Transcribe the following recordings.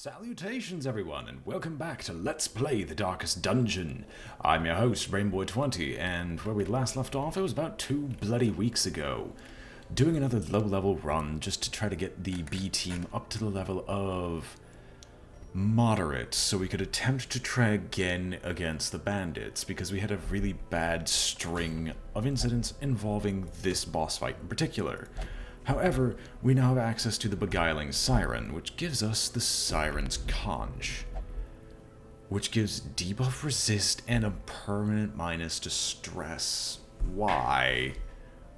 Salutations everyone, and welcome back to Let's Play The Darkest Dungeon. I'm your host, BrainBoy20, and where we last left off, it was about 2 bloody weeks ago. Doing another low-level run just to try to get the B team up to the level of moderate, so we could attempt to try again against the bandits, because we had a really bad string of incidents involving this boss fight in particular. However, we now have access to the Beguiling Siren, which gives us the Siren's Conch, which gives debuff resist and a permanent minus to stress. Why?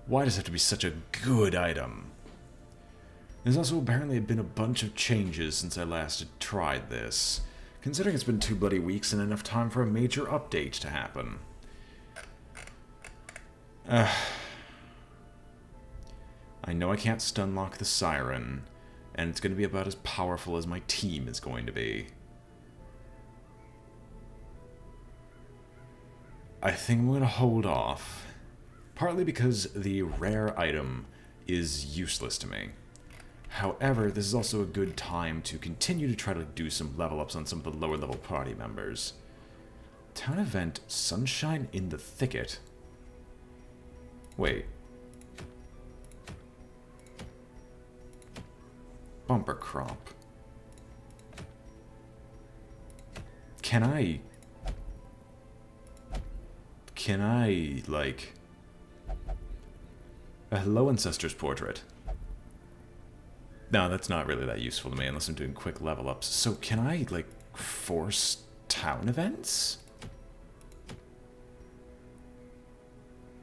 Why does it have to be such a good item? There's also apparently been a bunch of changes since I last had tried this, considering it's been 2 bloody weeks and enough time for a major update to happen. I know I can't stunlock the Siren, and it's going to be about as powerful as my team is going to be. I think I'm going to hold off, partly because the rare item is useless to me. However, this is also a good time to continue to try to do some level ups on some of the lower level party members. Town event, Sunshine in the Thicket. Wait. Bumper crop. Can I, like... A hello ancestor's portrait. No, that's not really that useful to me unless I'm doing quick level ups. So can I, like, force town events?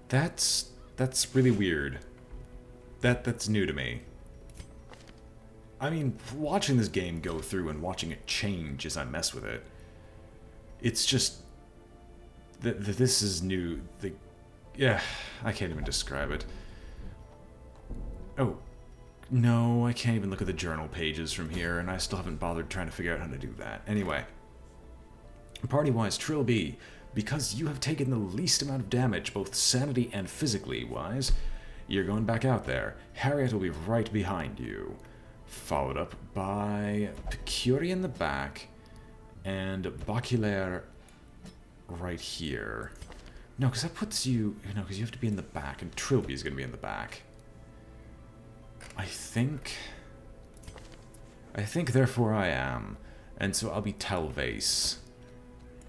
That's really weird. That's new to me. I mean, watching this game go through and watching it change as I mess with it, it's just... this is new. Yeah, I can't even describe it. Oh, no, I can't even look at the journal pages from here, and I still haven't bothered trying to figure out how to do that. Anyway, party-wise, Trilby, because you have taken the least amount of damage, both sanity and physically-wise, you're going back out there. Harriet will be right behind you. Followed up by Pecuri in the back, and Baculaire right here. No, because that puts you, because you have to be in the back, and Trilby is going to be in the back. I think therefore I am, and so I'll be Telvase,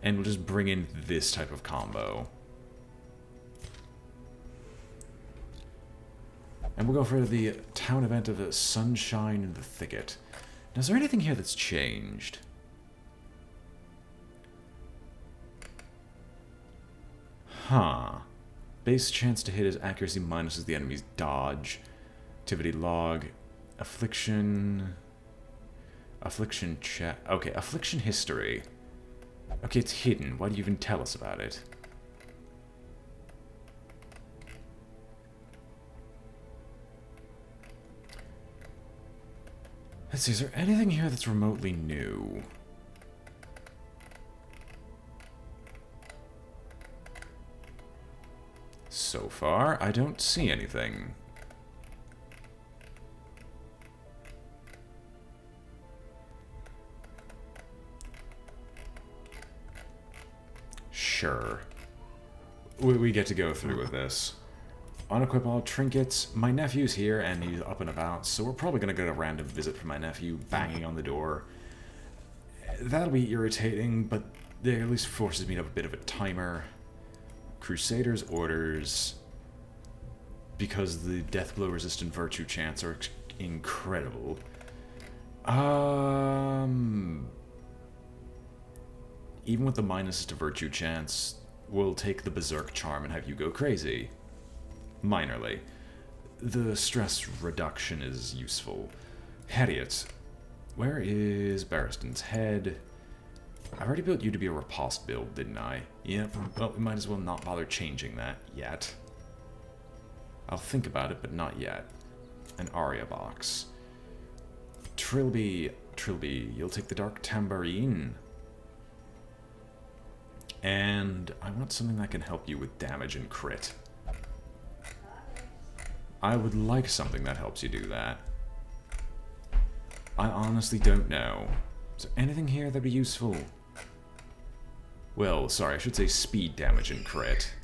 and we'll just bring in this type of combo. And we'll go for the town event of Sunshine in the Thicket. Now, is there anything here that's changed? Huh. Base chance to hit is accuracy minuses the enemy's dodge. Activity log. Affliction. Affliction chat. Okay, affliction history. Okay, it's hidden. Why do you even tell us about it? Let's see, is there anything here that's remotely new? So far, I don't see anything. Sure. We get to go through with this. Unequip all trinkets. My nephew's here, and he's up and about, so we're probably going to get a random visit from my nephew banging on the door. That'll be irritating, but it at least forces me to have a bit of a timer. Crusader's orders, because the deathblow resistant virtue chants are incredible. Even with the minuses to virtue chance, we'll take the berserk charm and have you go crazy. Minorly. The stress reduction is useful. Harriet. Where is Barristan's head? I already built you to be a riposte build, didn't I? Yep. Well, we might as well not bother changing that yet. I'll think about it, but not yet. An Aria box. Trilby, you'll take the Dark Tambourine. And I want something that can help you with damage and crit. I would like something that helps you do that. I honestly don't know. Is there anything here that'd be useful? Well, sorry, I should say speed damage and crit.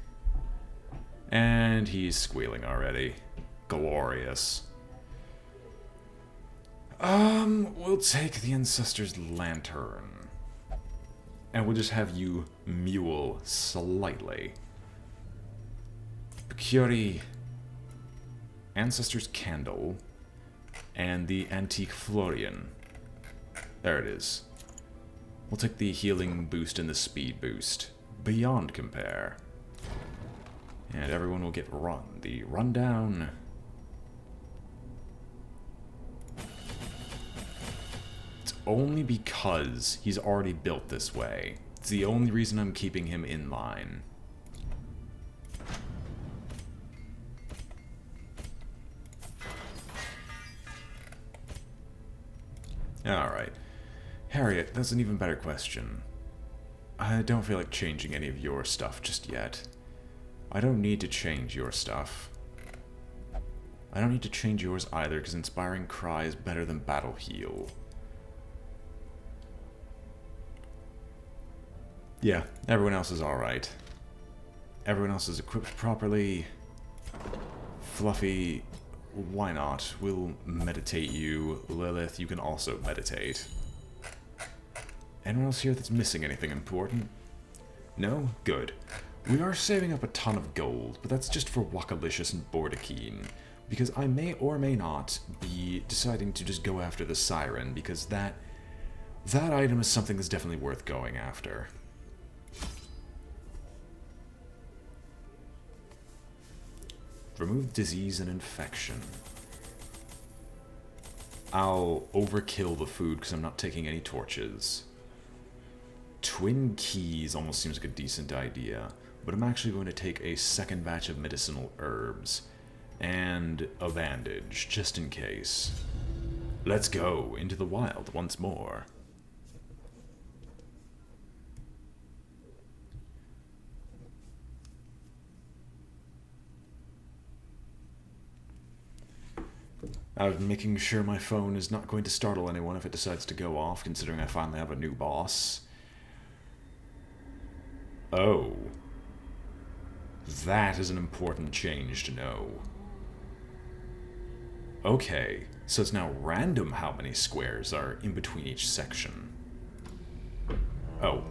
And he's squealing already. Glorious. We'll take the Ancestor's Lantern. And we'll just have you mule slightly. Procure Ancestor's Candle and the Antique Florian. There it is. We'll take the healing boost and the speed boost. Beyond compare. And everyone will get the rundown. It's only because he's already built this way. It's the only reason I'm keeping him in line. Alright. Harriet, that's an even better question. I don't feel like changing any of your stuff just yet. I don't need to change your stuff. I don't need to change yours either, because Inspiring Cry is better than Battle Heal. Yeah, everyone else is alright. Everyone else is equipped properly. Fluffy, why not? We'll meditate you. Lilith, you can also meditate. Anyone else here that's missing anything important? No? Good. We are saving up a ton of gold, but that's just for Wakalicious and Bordakeen, because I may or may not be deciding to just go after the Siren, because that item is something that's definitely worth going after. Remove disease and infection. I'll overkill the food because I'm not taking any torches. Twin keys almost seems like a decent idea, but I'm actually going to take a second batch of medicinal herbs and a bandage, just in case. Let's go into the wild once more. I'm making sure my phone is not going to startle anyone if it decides to go off, considering I finally have a new boss. Oh. That is an important change to know. Okay, so it's now random how many squares are in between each section. Oh,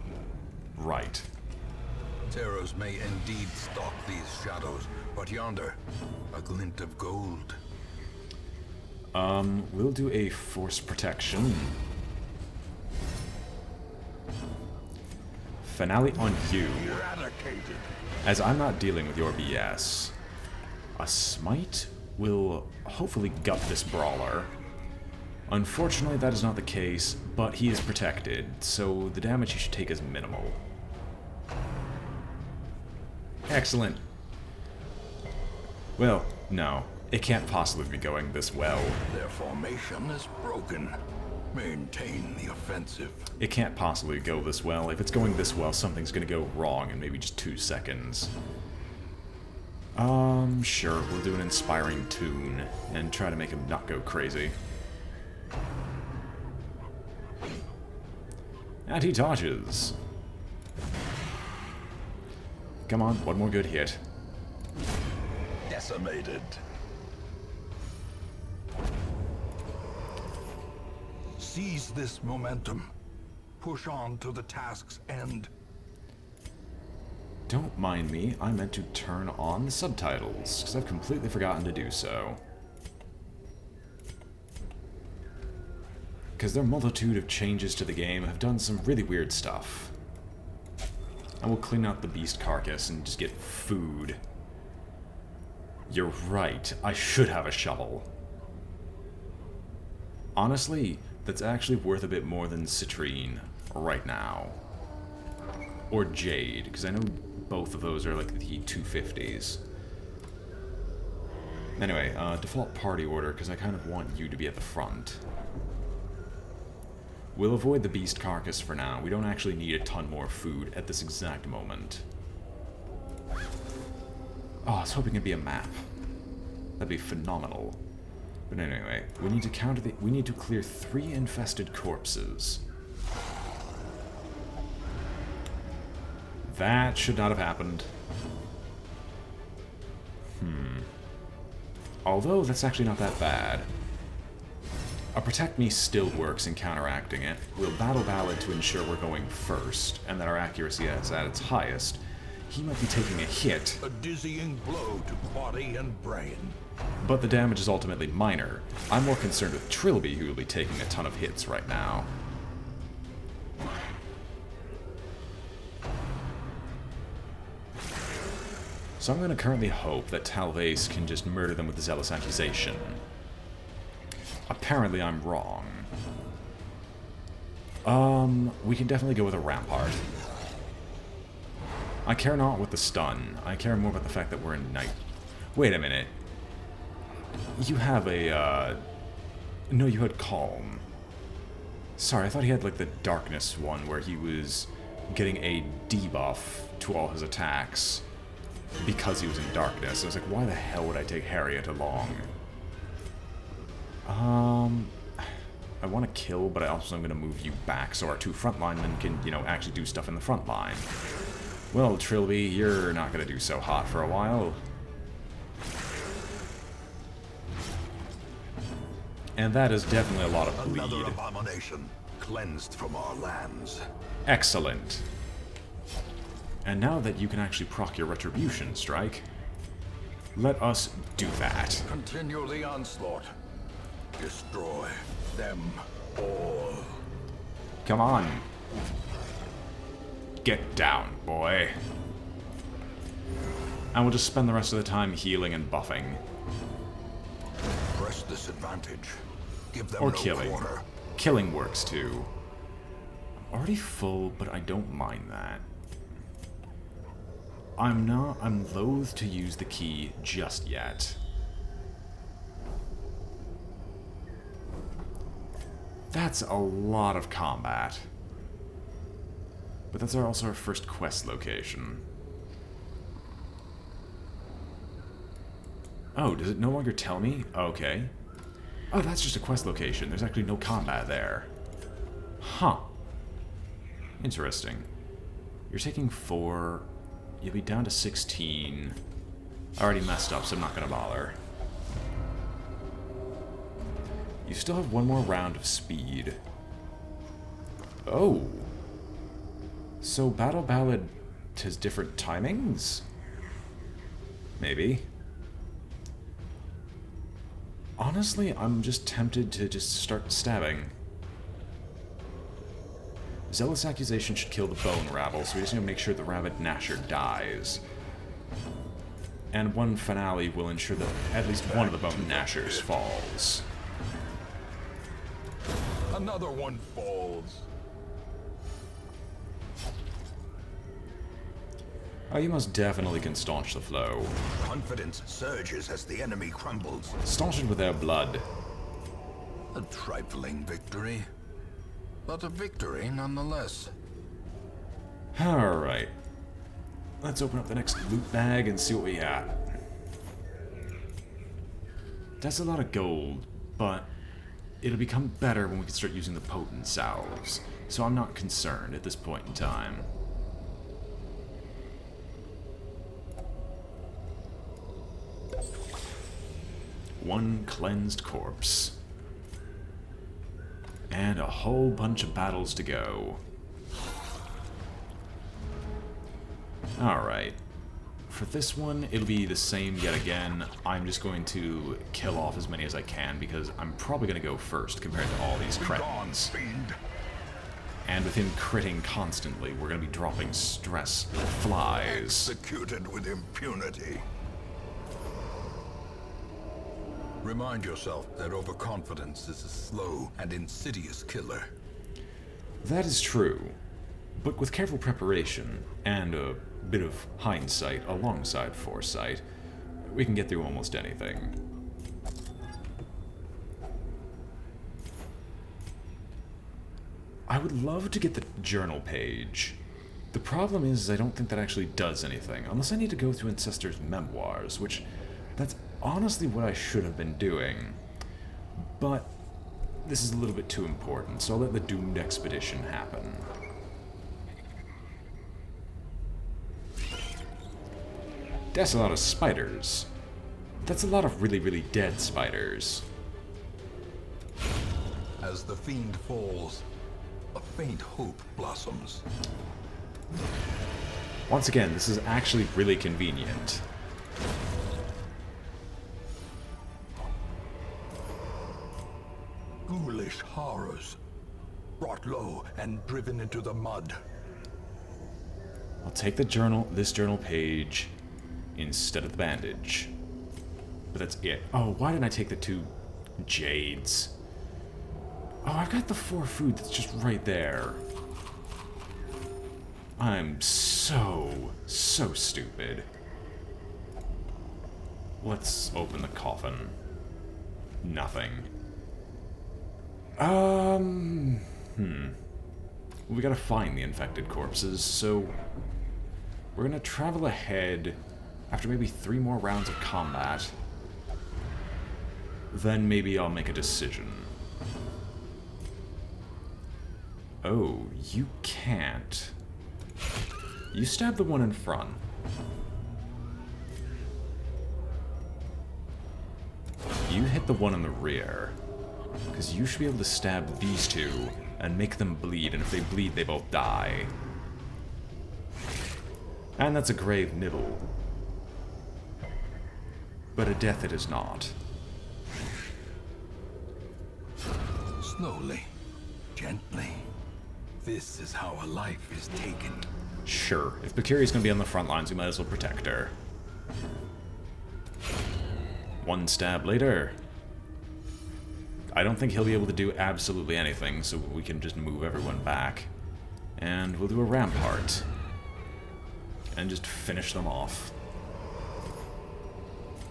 right. Terrors may indeed stalk these shadows, but yonder, a glint of gold. We'll do a force protection. Finale on you. Eradicated. As I'm not dealing with your BS. A smite will hopefully gut this brawler. Unfortunately, that is not the case, but he is protected, so the damage he should take is minimal. Excellent. Well, no. It can't possibly be going this well. Their formation is broken. Maintain the offensive. It can't possibly go this well. If it's going this well, something's gonna go wrong in maybe just 2 seconds. Sure, we'll do an inspiring tune and try to make him not go crazy. And he dodges. Come on, one more good hit. Decimated. Seize this momentum. Push on to the task's end. Don't mind me, I meant to turn on the subtitles, because I've completely forgotten to do so. Because their multitude of changes to the game have done some really weird stuff. I will clean out the beast carcass and just get food. You're right, I should have a shovel. Honestly, that's actually worth a bit more than Citrine right now. Or Jade, because I know both of those are like the 250s. Anyway, default party order, because I kind of want you to be at the front. We'll avoid the beast carcass for now. We don't actually need a ton more food at this exact moment. Oh, I was hoping it'd be a map. That'd be phenomenal. But anyway, we need to we need to clear 3 infested corpses. That should not have happened. Although, that's actually not that bad. A Protect Me still works in counteracting it. We'll Battle Ballad to ensure we're going first, and that our accuracy is at its highest. He might be taking a hit. A dizzying blow to body and brain. But the damage is ultimately minor. I'm more concerned with Trilby, who will be taking a ton of hits right now. So I'm going to currently hope that Talvez can just murder them with the Zealous Accusation. Apparently I'm wrong. We can definitely go with a Rampart. I care not with the stun. I care more about the fact that we're in night. Wait a minute. You have a, No, you had Calm. Sorry, I thought he had, like, the Darkness one, where he was getting a debuff to all his attacks because he was in Darkness. I was like, why the hell would I take Harriet along? I want to kill, but I also am going to move you back so our two frontlinemen can, you know, actually do stuff in the front line. Well, Trilby, you're not going to do so hot for a while. And that is definitely a lot of bleed. Another abomination cleansed from our lands. Excellent. And now that you can actually proc your Retribution Strike, let us do that. Continue the onslaught. Destroy them all. Come on. Get down, boy. And we'll just spend the rest of the time healing and buffing. Press this advantage. Give them Or no killing. quarter. Killing works too. I'm already full, but I don't mind that. I'm loath to use the key just yet. That's a lot of combat. But that's also our first quest location. Oh, does it no longer tell me? Okay. Oh, that's just a quest location. There's actually no combat there. Huh. Interesting. You're taking 4. You'll be down to 16. I already messed up, so I'm not going to bother. You still have one more round of speed. Oh. So Battle Ballad has different timings? Maybe. Honestly, I'm just tempted to just start stabbing. Zealous Accusation should kill the Bone Rabble, so we just need to make sure the Rabid Gnasher dies. And one finale will ensure that at least one of the Bone Gnashers falls. Another one falls. Oh, you most definitely can staunch the flow. Confidence surges as the enemy crumbles. Staunch it with their blood. A trifling victory, but a victory nonetheless. Alright. Let's open up the next loot bag and see what we got. That's a lot of gold, but it'll become better when we can start using the potent salves, so I'm not concerned at this point in time. One cleansed corpse. And a whole bunch of battles to go. Alright. For this one, it'll be the same yet again. I'm just going to kill off as many as I can because I'm probably going to go first compared to all these cretins. And with him critting constantly, we're going to be dropping stress like flies. Executed with impunity. Remind yourself that overconfidence is a slow and insidious killer. That is true. But with careful preparation and a bit of hindsight alongside foresight, we can get through almost anything. I would love to get the journal page. The problem is I don't think that actually does anything, unless I need to go through Ancestor's memoirs, which that's honestly what I should have been doing. But this is a little bit too important, so I'll let the doomed expedition happen. That's a lot of spiders. That's a lot of really, really dead spiders. As the fiend falls, a faint hope blossoms. Once again, this is actually really convenient. Ghoulish horrors, brought low and driven into the mud. I'll take the journal, this journal page, instead of the bandage. But that's it. Oh, why didn't I take the 2 jades? Oh, I've got the 4 food that's just right there. I'm so stupid. Let's open the coffin. Nothing. We gotta find the infected corpses, so we're gonna travel ahead after maybe 3 more rounds of combat. Then maybe I'll make a decision. Oh, you can't. You stab the one in front. You hit the one in the rear. Because you should be able to stab these 2 and make them bleed, and if they bleed, they both die. And that's a grave nibble. But a death it is not. Slowly, gently. This is how a life is taken. Sure, if Bakiri's gonna be on the front lines, we might as well protect her. 1 stab later. I don't think he'll be able to do absolutely anything, so we can just move everyone back. And we'll do a rampart. And just finish them off.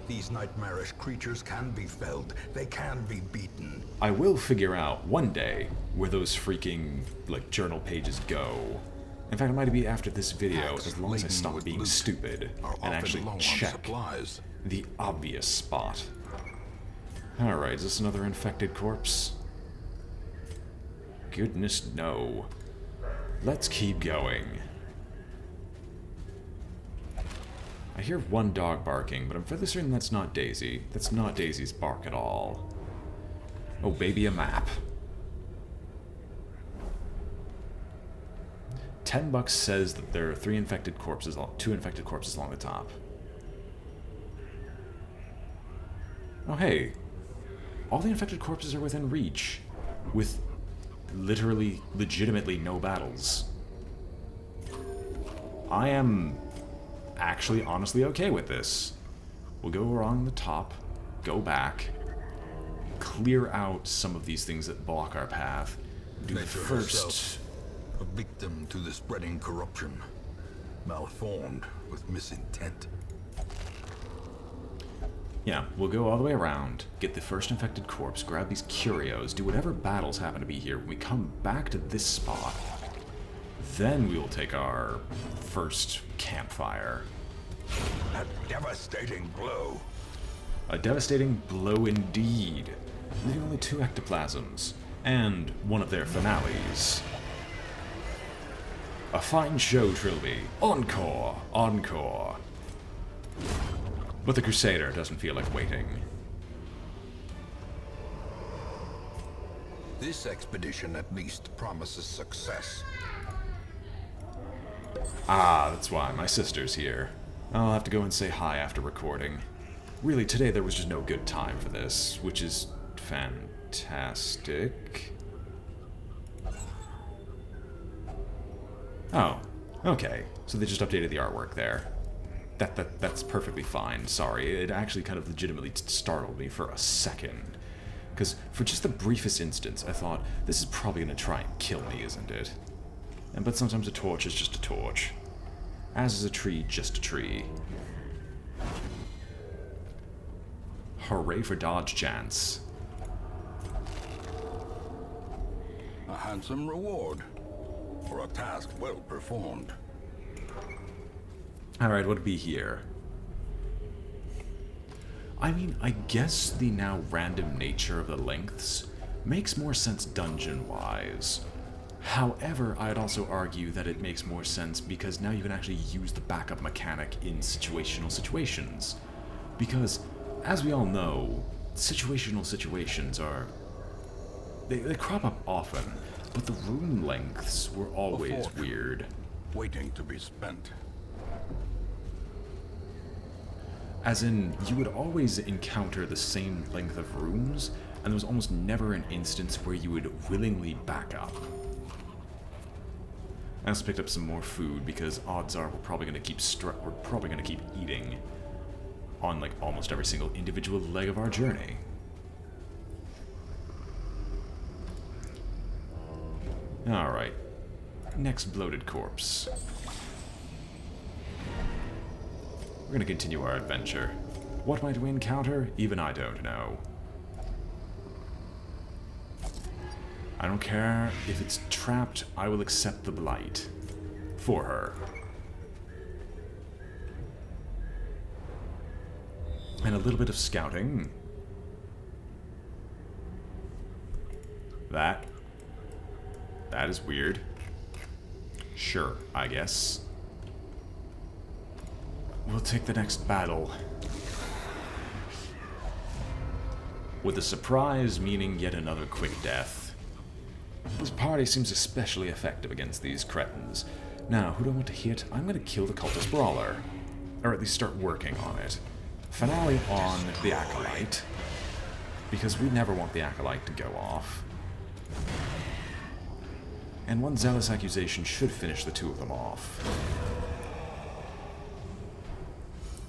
These nightmarish creatures can be felled. They can be beaten. I will figure out one day where those freaking, like, journal pages go. In fact, it might be after this video, as long as I stop being stupid and actually check the obvious spot. Alright, is this another infected corpse? Goodness, no. Let's keep going. I hear 1 dog barking, but I'm fairly certain that's not Daisy. That's not Daisy's bark at all. Oh, baby, a map. $10 says that there are 3 infected corpses, 2 infected corpses along the top. Oh, hey. All the infected corpses are within reach, with literally, legitimately no battles. I am actually honestly okay with this. We'll go along the top, go back, clear out some of these things that block our path. Do the Nature first... herself, a victim to the spreading corruption, malformed with misintent. Yeah, we'll go all the way around, get the first infected corpse, grab these curios, do whatever battles happen to be here. When we come back to this spot, then we will take our first campfire. A devastating blow. A devastating blow indeed, leaving only 2 ectoplasms, and one of their finales. A fine show, Trilby. Encore! Encore! But the Crusader doesn't feel like waiting. This expedition at least promises success. Ah, that's why. My sister's here. I'll have to go and say hi after recording. Really, today there was just no good time for this, which is fantastic. Oh, okay. So they just updated the artwork there. That's perfectly fine. Sorry, it actually kind of legitimately startled me for a second. Because for just the briefest instance, I thought, this is probably going to try and kill me, isn't it? But sometimes a torch is just a torch. As is a tree just a tree. Hooray for dodge chance. A handsome reward for a task well performed. Alright, what'd be here? I mean, I guess the now random nature of the lengths makes more sense dungeon-wise. However, I'd also argue that it makes more sense because now you can actually use the backup mechanic in situational situations. Because, as we all know, situational situations are... They crop up often, but the room lengths were always weird. Waiting to be spent. As in, you would always encounter the same length of rooms, and there was almost never an instance where you would willingly back up. I also picked up some more food because odds are we're probably going to keep eating on like almost every single individual leg of our journey. Alright. Next bloated corpse. We're going to continue our adventure. What might we encounter? Even I don't know. I don't care if it's trapped, I will accept the blight. For her. And a little bit of scouting. That is weird. Sure, I guess. We'll take the next battle. With a surprise meaning yet another quick death. This party seems especially effective against these cretins. Now, who do I want to hit? I'm going to kill the cultist brawler. Or at least start working on it. Finale on the Acolyte. Because we never want the Acolyte to go off. And one zealous accusation should finish the two of them off.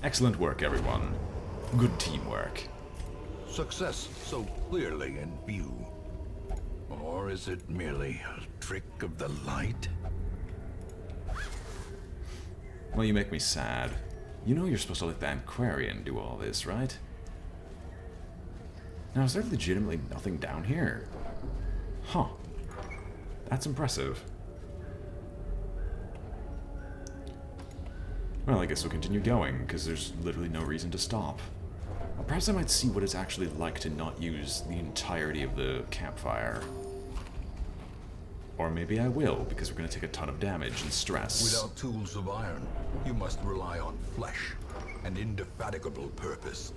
Excellent work, everyone. Good teamwork. Success so clearly in view. Or is it merely a trick of the light? Well, you make me sad. You know you're supposed to let the Antiquarian do all this, right? Now, is there legitimately nothing down here? Huh. That's impressive. Well, I guess we'll continue going, because there's literally no reason to stop. Well, perhaps I might see what it's actually like to not use the entirety of the campfire. Or maybe I will, because we're going to take a ton of damage and stress. Without tools of iron, you must rely on flesh and indefatigable purpose.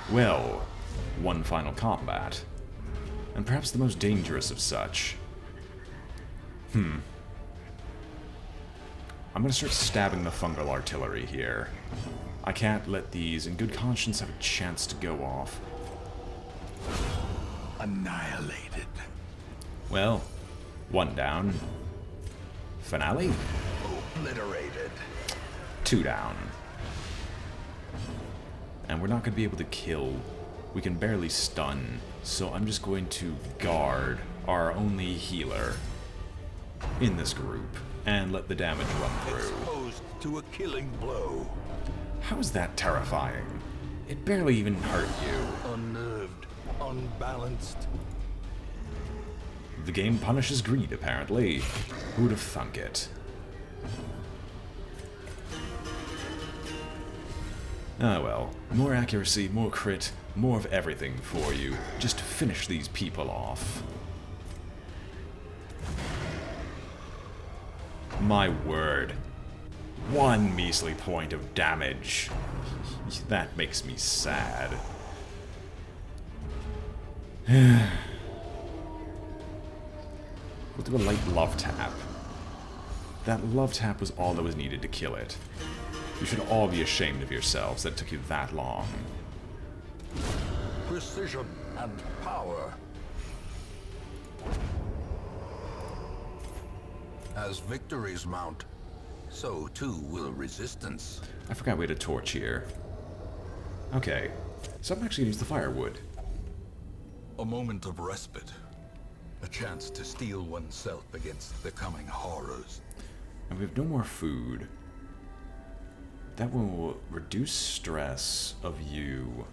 Well, one final combat. And perhaps the most dangerous of such. I'm going to start stabbing the fungal artillery here. I can't let these, in good conscience, have a chance to go off. Annihilated. Well, one down. Finale? Obliterated. Two down. And we're not going to be able to kill. We can barely stun, so I'm just going to guard our only healer in this group and let the damage run through. Exposed to a killing blow. How is that terrifying? It barely even hurt you. Unnerved, unbalanced. The game punishes greed, apparently. Who'd have thunk it? Ah well, more accuracy, more crit, more of everything for you. Just finish these people off. My word. One measly point of damage. That makes me sad. We'll do a light love tap. That love tap was all that was needed to kill it. You should all be ashamed of yourselves that it took you that long. Precision and power. As victories mount, so too will resistance. I forgot we had a torch here. Okay, so I'm actually gonna use the firewood. A moment of respite. A chance to steel oneself against the coming horrors. And we have no more food. That will reduce stress of you.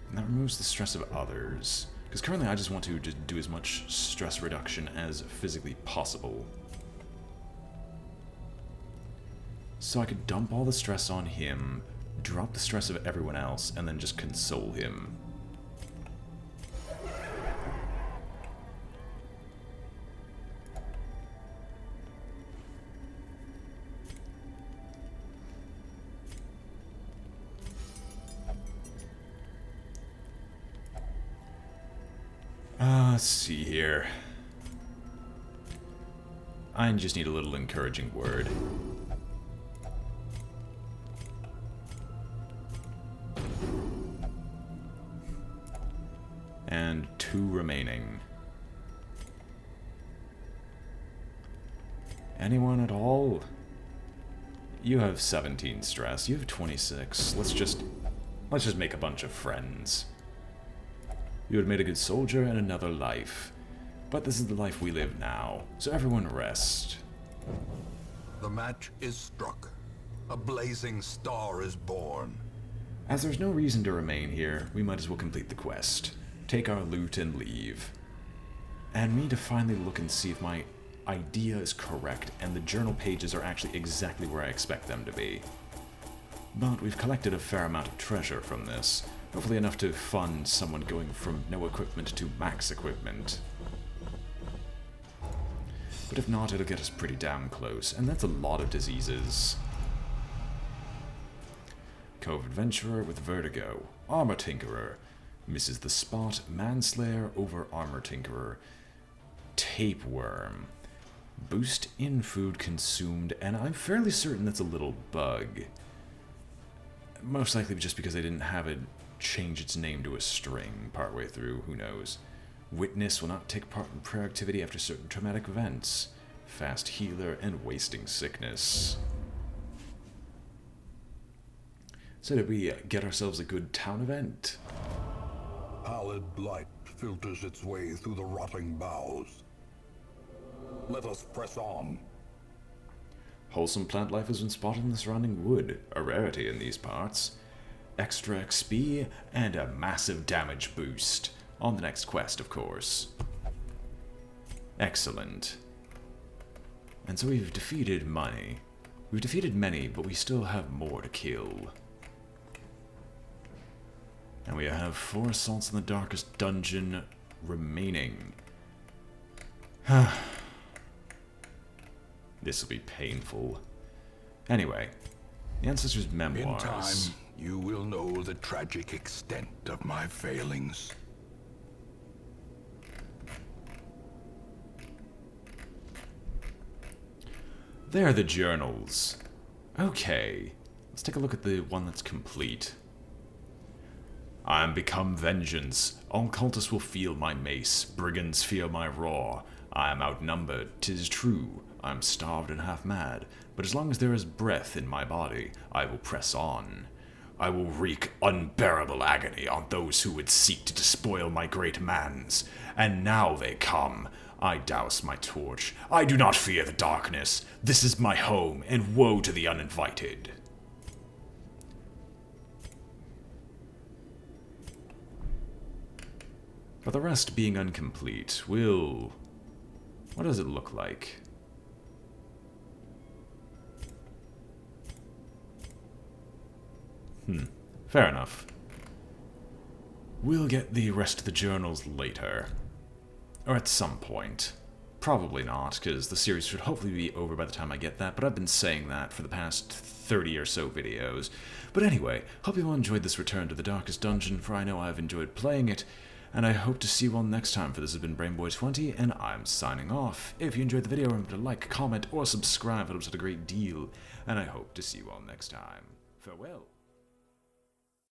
And that removes the stress of others. Because currently I just want to just do as much stress reduction as physically possible. So I could dump all the stress on him, drop the stress of everyone else, and then just console him. Let's see here. I just need a little encouraging word. And 2 remaining. Anyone at all? You have 17 stress. You have 26. Let's just make a bunch of friends. You had made a good soldier in another life. But this is the life we live now. So everyone rest. The match is struck. A blazing star is born. As there's no reason to remain here, we might as well complete the quest. Take our loot and leave. And me to finally look and see if my idea is correct and the journal pages are actually exactly where I expect them to be. But we've collected a fair amount of treasure from this, hopefully enough to fund someone going from no equipment to max equipment. But if not, it'll get us pretty damn close, and that's a lot of diseases. Cove Adventurer with Vertigo, Armor Tinkerer, misses the spot, Manslayer over Armor Tinkerer, Tapeworm, boost in food consumed, and I'm fairly certain that's a little bug. Most likely just because they didn't have it change its name to a string partway through, who knows. Witness will not take part in prayer activity after certain traumatic events. Fast healer and wasting sickness. So did we get ourselves a good town event? Pallid light filters its way through the rotting boughs. Let us press on. Wholesome plant life has been spotted in the surrounding wood, a rarity in these parts. Extra XP and a massive damage boost. On the next quest, of course. Excellent. And so we've defeated many. We've defeated many, but we still have more to kill. And we have 4 assaults in the darkest dungeon remaining. This will be painful. Anyway, the Ancestors' Memoirs. In time, you will know the tragic extent of my failings. There are the journals. Okay, let's take a look at the one that's complete. I am become vengeance. All cultists will feel my mace. Brigands feel my roar. I am outnumbered, 'tis true. I am starved and half mad. But as long as there is breath in my body, I will press on. I will wreak unbearable agony on those who would seek to despoil my great mans. And now they come. I douse my torch. I do not fear the darkness. This is my home, and woe to the uninvited. But the rest being incomplete, will... What does it look like? Fair enough. We'll get the rest of the journals later. Or at some point. Probably not, because the series should hopefully be over by the time I get that, but I've been saying that for the past 30 or so videos. But anyway, hope you all enjoyed this return to the Darkest Dungeon, for I know I've enjoyed playing it, and I hope to see you all next time, for this has been BrainBoy20, and I'm signing off. If you enjoyed the video, remember to like, comment, or subscribe, it helps out a great deal, and I hope to see you all next time. Farewell.